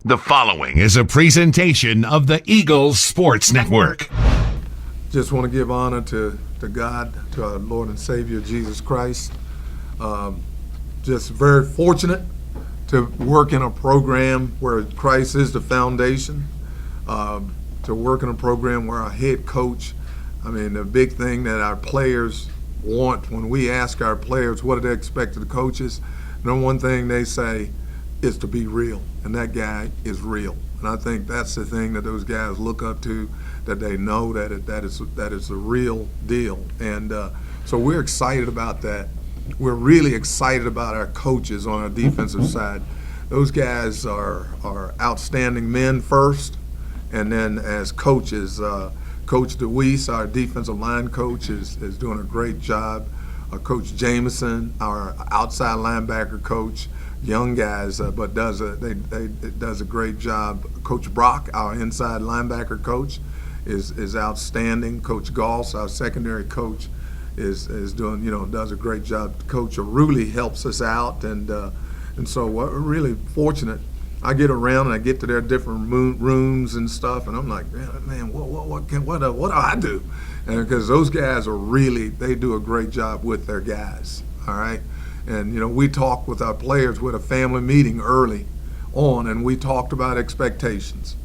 The following is a presentation of the Eagles Sports Network. Just want to give honor to God, to our Lord and Savior, Jesus Christ. Just very fortunate to work in a program where Christ is the foundation, to work in a program where our head coach, the big thing that our players want when we ask our players what do they expect of the coaches, the one thing they say is to be real, and that guy is real. And I think that's the thing that those guys look up to, that they know that is the real deal. And so we're excited about that. We're really excited about our coaches on our defensive side. Those guys are outstanding men first, and then as coaches, Coach DeWeese, our defensive line coach, is doing a great job. Coach Jameson, our outside linebacker coach, young guys, but does a great job. Coach Brock, our inside linebacker coach, is outstanding. Coach Goss, our secondary coach, is doing, does a great job. Coach Aruli helps us out, and so we're really fortunate. I get around and I get to their different rooms and stuff, and I'm like, man, what do I do? And because those guys they do a great job with their guys, all right? And, we talk with our players with a family meeting early on, and we talked about expectations.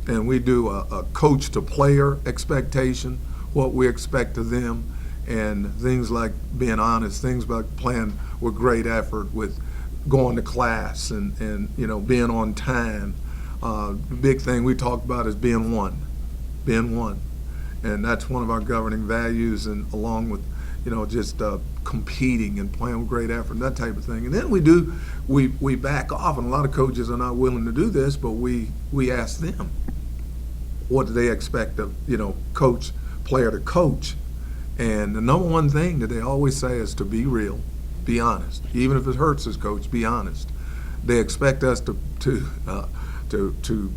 And we do a coach-to-player expectation, what we expect of them, and things like being honest, things like playing with great effort, with going to class and being on time. The big thing we talk about is being one. And that's one of our governing values, and along with, just competing and playing with great effort, that type of thing. And then we back off, and a lot of coaches are not willing to do this, but we ask them, what do they expect of, player to coach? And the number one thing that they always say is to be real, be honest. Even if it hurts us, coach, be honest. They expect us to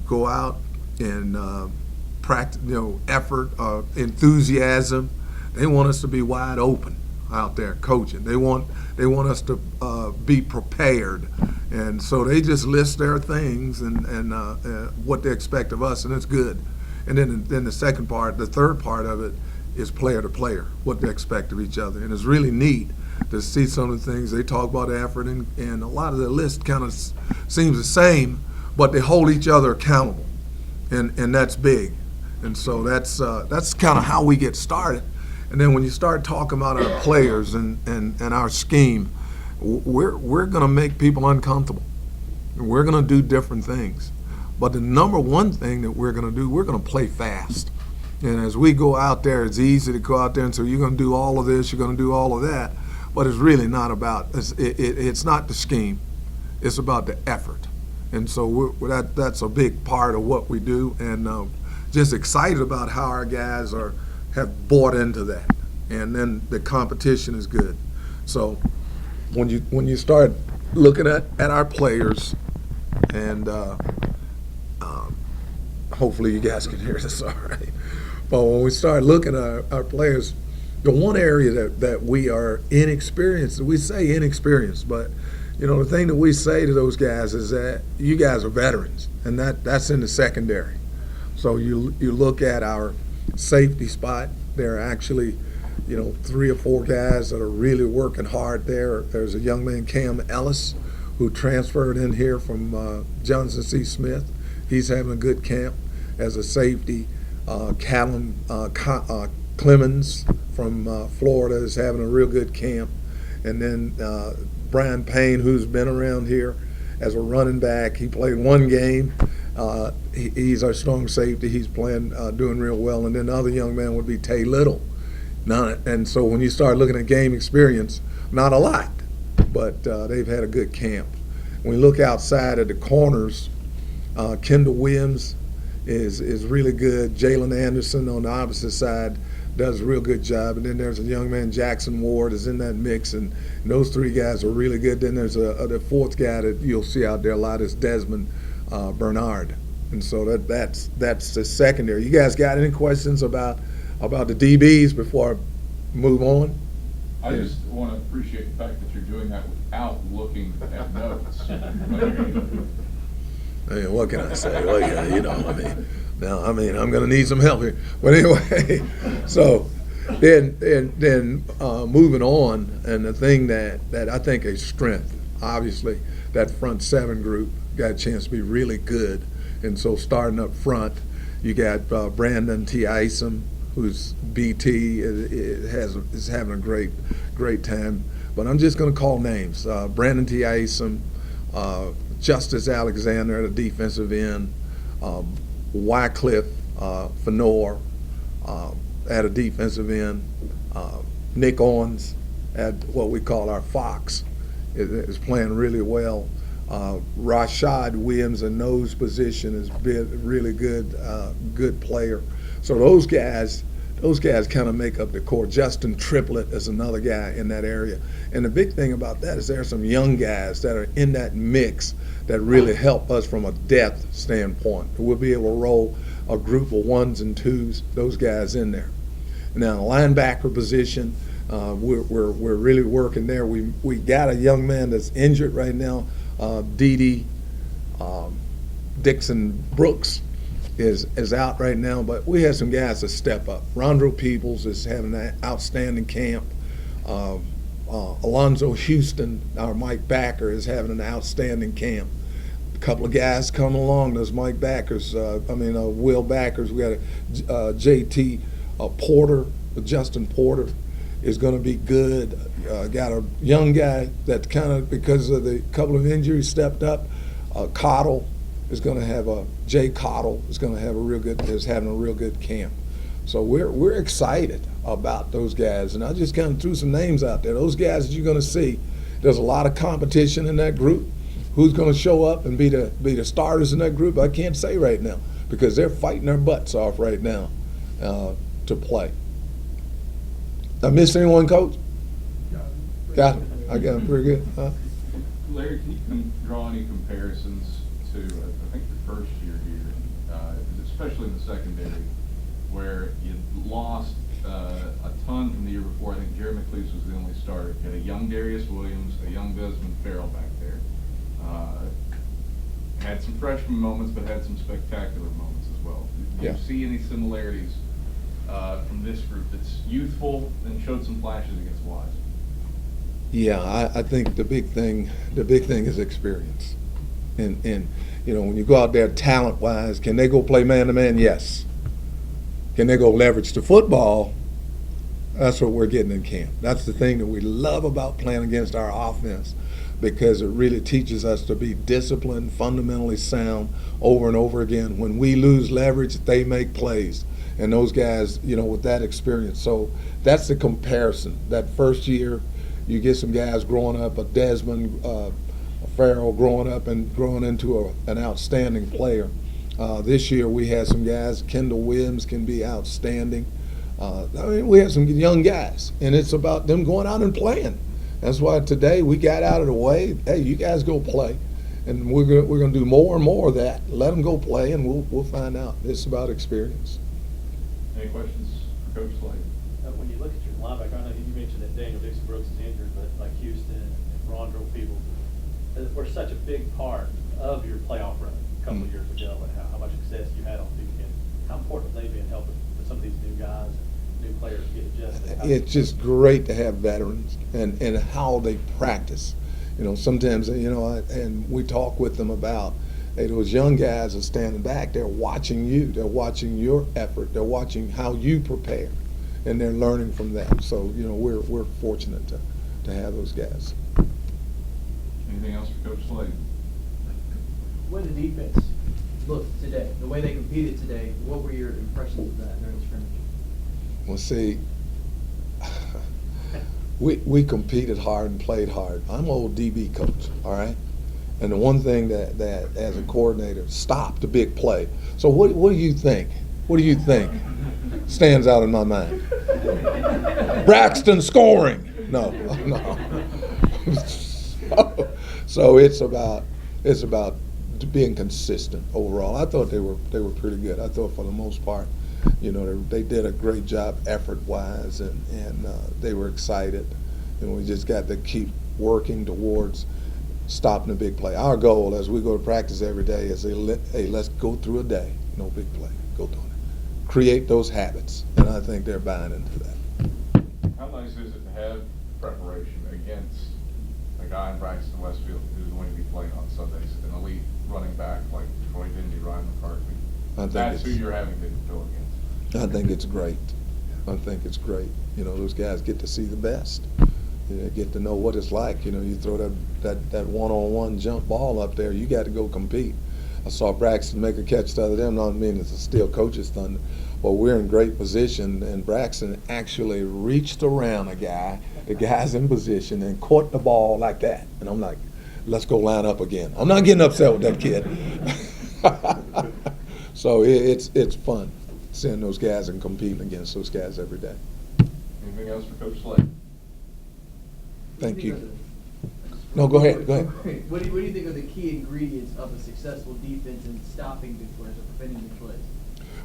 go out and practice, effort, enthusiasm. They want us to be wide open out there coaching. They want us to be prepared, and so they just list their things and what they expect of us, and it's good. And then the second part, the third part of it is player to player, what they expect of each other, and it's really neat to see some of the things they talk about effort, and a lot of the list kind of seems the same, but they hold each other accountable, and that's big. And so that's kind of how we get started. And then when you start talking about our players and our scheme, we're going to make people uncomfortable. We're going to do different things. But the number one thing that we're going to do, we're going to play fast. And as we go out there, it's easy to go out there and say, you're going to do all of this, you're going to do all of that. But it's really not about, it's not the scheme. It's about the effort. And so that's a big part of what we do. And just excited about how our guys have bought into that. And then the competition is good. So when you start looking at our players, and hopefully you guys can hear this all right. But when we start looking at our players, the one area that we are inexperienced, we say inexperienced, but the thing that we say to those guys is that you guys are veterans, and that's in the secondary. So you look at our safety spot, there are actually 3 or 4 guys that are really working hard there. There's a young man, Cam Ellis, who transferred in here from Johnson C. Smith. He's having a good camp as a safety. Callum Clemens from Florida is having a real good camp. And then Brian Payne, who's been around here as a running back. He played one game. He's our strong safety. He's playing, doing real well. And then the other young man would be Tay Little. And so when you start looking at game experience, not a lot, but they've had a good camp. When we look outside at the corners, Kendall Williams is really good. Jalen Anderson on the opposite side does a real good job. And then there's a young man, Jackson Ward, is in that mix, and those 3 guys are really good. Then there's the 4th guy that you'll see out there a lot is Desmond Bernard. And so that's the secondary. You guys got any questions about the DBs before I move on? I just want to appreciate the fact that you're doing that without looking at notes. I mean, what can I say? Well, yeah, I mean, I'm going to need some help here. But anyway, so then moving on, and the thing that I think is strength, obviously, that front seven group got a chance to be really good. And so starting up front, you got Brandon T. Isom, who's BT, is having a great time. But I'm just going to call names. Brandon T. Isom, Justice Alexander at a defensive end, Wycliffe Fenor at a defensive end, Nick Owens at what we call our Fox is playing really well. Rashad Williams in nose position has been a really good player. So those guys kind of make up the core. Justin Triplett is another guy in that area. And the big thing about that is there are some young guys that are in that mix that really help us from a depth standpoint. We'll be able to roll a group of ones and twos, those guys in there. Now, the linebacker position, we're really working there. We got a young man that's injured right now, Didi Dixon Brooks is out right now, but we have some guys that step up. Rondro Peoples is having an outstanding camp. Alonzo Houston, our Mike Backer, is having an outstanding camp. A couple of guys coming along, those Mike Backers, Will Backers. We got a JT Porter, Justin Porter is going to be good. Got a young guy that kind of, because of the couple of injuries, stepped up. Cottle is going to have Jay Cottle is going to have having a real good camp. So we're excited about those guys, and I just kind of threw some names out there. Those guys that you're going to see, there's a lot of competition in that group. Who's going to show up and be the starters in that group? I can't say right now because they're fighting their butts off right now to play. I missed anyone, Coach? Got it. I got it pretty good. Larry, can you draw any comparisons to, I think, your first year here, especially in the secondary, where you lost a ton from the year before? I think Jerry McLeese was the only starter. You had a young Darius Williams, a young Desmond Farrell back there. Had some freshman moments, but had some spectacular moments as well. Do you see any similarities from this group that's youthful and showed some flashes against Wise? Yeah, I think the big thing is experience. And when you go out there talent-wise, can they go play man-to-man? Yes. Can they go leverage the football? That's what we're getting in camp. That's the thing that we love about playing against our offense, because it really teaches us to be disciplined, fundamentally sound over and over again. When we lose leverage, they make plays. And those guys, with that experience. So that's the comparison. That first year, you get some guys growing up, a Desmond Farrell growing up and growing into an outstanding player. This year we had some guys. Kendall Williams can be outstanding. We have some young guys, and it's about them going out and playing. That's why today we got out of the way. Hey, you guys go play, and we're going to do more and more of that. Let them go play, and we'll find out. It's about experience. Any questions for Coach Slade? When you look at your linebacker, I know you mentioned that Daniel Dixon Brooks is injured, but like Houston and Rondro Peoples were such a big part of your playoff run a couple of years ago, and how much success you had on the weekend. How important have they been helping for some of these new guys and new players get adjusted? It's just great to have veterans and how they practice. Sometimes, and we talk with them about, hey, those young guys are standing back. They're watching you. They're watching your effort. They're watching how you prepare, and they're learning from that. So, we're fortunate to have those guys. Anything else for Coach Slade? The way the defense looked today, the way they competed today, what were your impressions of that during the scrimmage? Well, see, we competed hard and played hard. I'm an old DB coach, all right? And the one thing that as a coordinator, stop the big play. So what do you think? What do you think stands out in my mind? Braxton scoring. No. So it's about being consistent overall. I thought they were pretty good. I thought for the most part, they did a great job effort-wise, and they were excited. And we just got to keep working towards stopping the big play. Our goal as we go to practice every day is, hey, let's go through a day, no big play, go through it. Create those habits, and I think they're buying into that. How nice is it to have preparation against a guy in Braxton Westfield who's going to be playing on Sundays, an elite running back like Troy Dindy, Ryan McCarthy? I think That's who it's- you're having to go against. I think it's great. I think it's great. You know, those guys get to see the best. You get to know what it's like. You know, you throw that one-on-one jump ball up there, you got to go compete. I saw Braxton make a catch the other day. I'm not meaning to steal coach's thunder, but we're in great position, and Braxton actually reached around a guy, the guy's in position, and caught the ball like that. And I'm like, let's go line up again. I'm not getting upset with that kid. So it's fun seeing those guys and competing against those guys every day. Anything else for Coach Slade? Thank you. No, go ahead. Go ahead. What do you think are the key ingredients of a successful defense in stopping big plays or preventing big plays?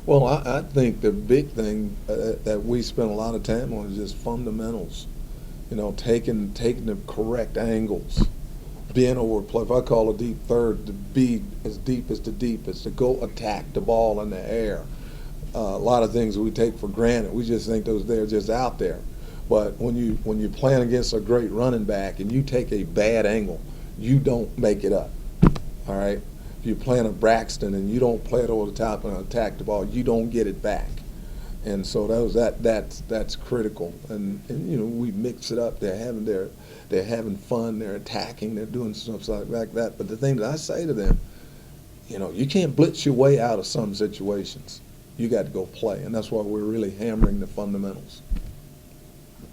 Well, I think the big thing that we spend a lot of time on is just fundamentals. You know, taking the correct angles, being over play. If I call a deep third, to be as deep as the deepest, to go attack the ball in the air. A lot of things we take for granted. We just think they're just out there. But when you're playing against a great running back and you take a bad angle, you don't make it up. All right? If you're playing a Braxton and you don't play it over the top and attack the ball, you don't get it back. And so that's critical. And you know, we mix it up. They're having fun. They're attacking. They're doing stuff like that. But the thing that I say to them, you know, you can't blitz your way out of some situations. You got to go play, and that's why we're really hammering the fundamentals.